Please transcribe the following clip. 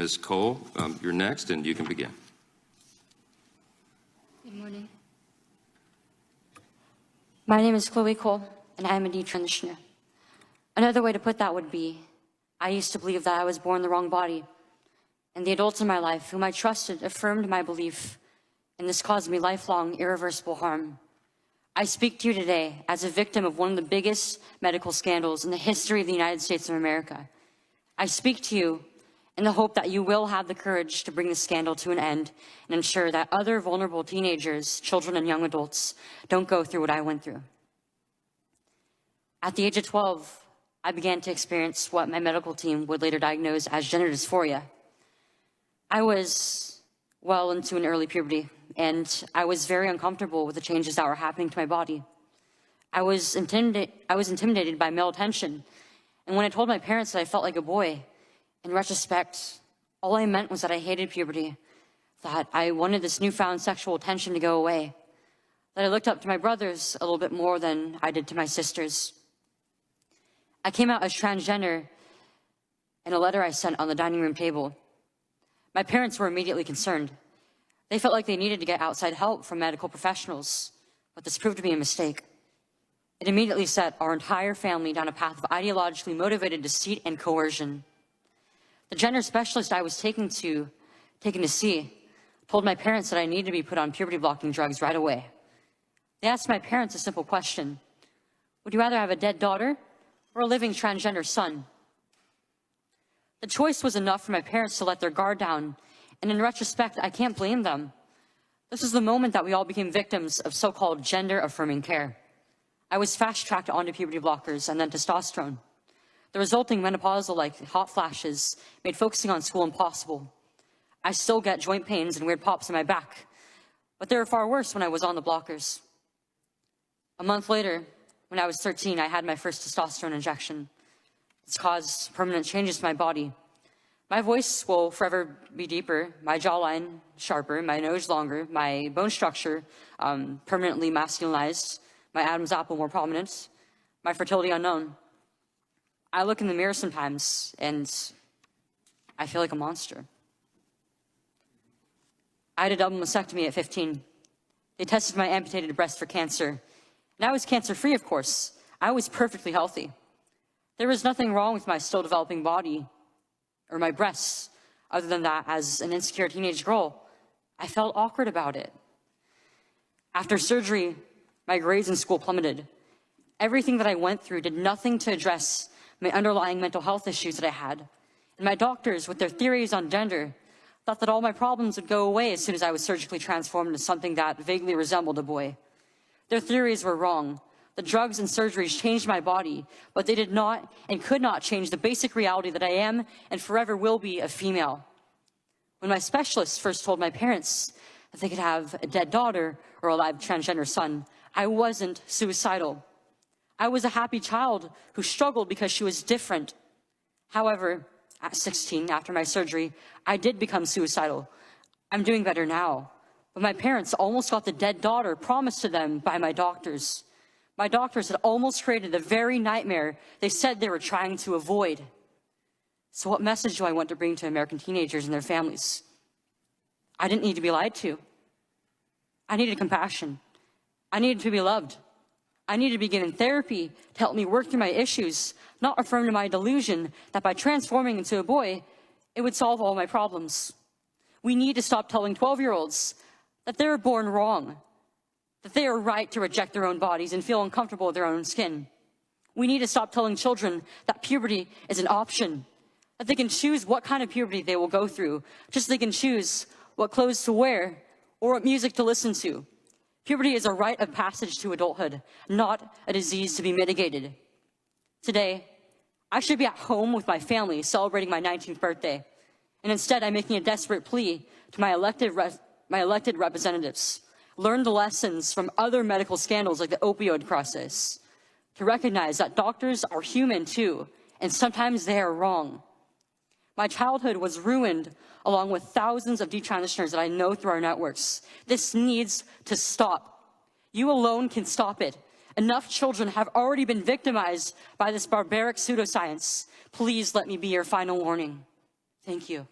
Ms. Cole, you're next, and you can begin. Good morning. My name is Chloe Cole, and I am a detransitioner. Another way to put that would be, I used to believe that I was born in the wrong body, and the adults in my life whom I trusted affirmed my belief, and this caused me lifelong, irreversible harm. I speak to you today as a victim of one of the biggest medical scandals in the history of the United States of America. I speak to you in the hope that you will have the courage to bring the scandal to an end and ensure that other vulnerable teenagers, children, and young adults don't go through what I went through. At the age of 12, I began to experience what my medical team would later diagnose as gender dysphoria. I was well into an early puberty, and I was very uncomfortable with the changes that were happening to my body. I was intimidated by male attention, and when I told my parents that I felt like a boy, in retrospect, all I meant was that I hated puberty, that I wanted this newfound sexual attention to go away, that I looked up to my brothers a little bit more than I did to my sisters. I came out as transgender in a letter I sent on the dining room table. My parents were immediately concerned. They felt like they needed to get outside help from medical professionals, but this proved to be a mistake. It immediately set our entire family down a path of ideologically motivated deceit and coercion. The gender specialist I was taken to see told my parents that I needed to be put on puberty-blocking drugs right away. They asked my parents a simple question: would you rather have a dead daughter or a living transgender son? The choice was enough for my parents to let their guard down, and in retrospect, I can't blame them. This is the moment that we all became victims of so-called gender-affirming care. I was fast-tracked onto puberty blockers and then testosterone. The resulting menopausal-like hot flashes made focusing on school impossible. I still get joint pains and weird pops in my back, but they were far worse when I was on the blockers. A month later, when I was 13, I had my first testosterone injection. It's caused permanent changes to my body. My voice will forever be deeper, my jawline sharper, my nose longer, my bone structure permanently masculinized, my Adam's apple more prominent, my fertility unknown. I look in the mirror sometimes and I feel like a monster. I had a double mastectomy at 15. They tested my amputated breast for cancer. And I was cancer-free, of course. I was perfectly healthy. There was nothing wrong with my still developing body or my breasts, other than that, as an insecure teenage girl, I felt awkward about it. After surgery, my grades in school plummeted. Everything that I went through did nothing to address my underlying mental health issues that I had. And my doctors, with their theories on gender, thought that all my problems would go away as soon as I was surgically transformed into something that vaguely resembled a boy. Their theories were wrong. The drugs and surgeries changed my body, but they did not and could not change the basic reality that I am and forever will be a female. When my specialist first told my parents that they could have a dead daughter or a live transgender son, I wasn't suicidal. I was a happy child who struggled because she was different. However, at 16, after my surgery, I did become suicidal. I'm doing better now, but my parents almost got the dead daughter promised to them by my doctors. My doctors had almost created the very nightmare they said they were trying to avoid. So what message do I want to bring to American teenagers and their families? I didn't need to be lied to. I needed compassion. I needed to be loved. I needed to be given therapy to help me work through my issues, not affirm to my delusion that by transforming into a boy, it would solve all my problems. We need to stop telling 12-year-olds that they're born wrong, that they are right to reject their own bodies and feel uncomfortable with their own skin. We need to stop telling children that puberty is an option, that they can choose what kind of puberty they will go through, just so they can choose what clothes to wear or what music to listen to. Puberty is a rite of passage to adulthood, not a disease to be mitigated. Today, I should be at home with my family celebrating my 19th birthday, and instead I'm making a desperate plea to my elected representatives. Learn the lessons from other medical scandals like the opioid crisis, to recognize that doctors are human too, and sometimes they are wrong. My childhood was ruined along with thousands of detransitioners that I know through our networks. This needs to stop. You alone can stop it. Enough children have already been victimized by this barbaric pseudoscience. Please let me be your final warning. Thank you.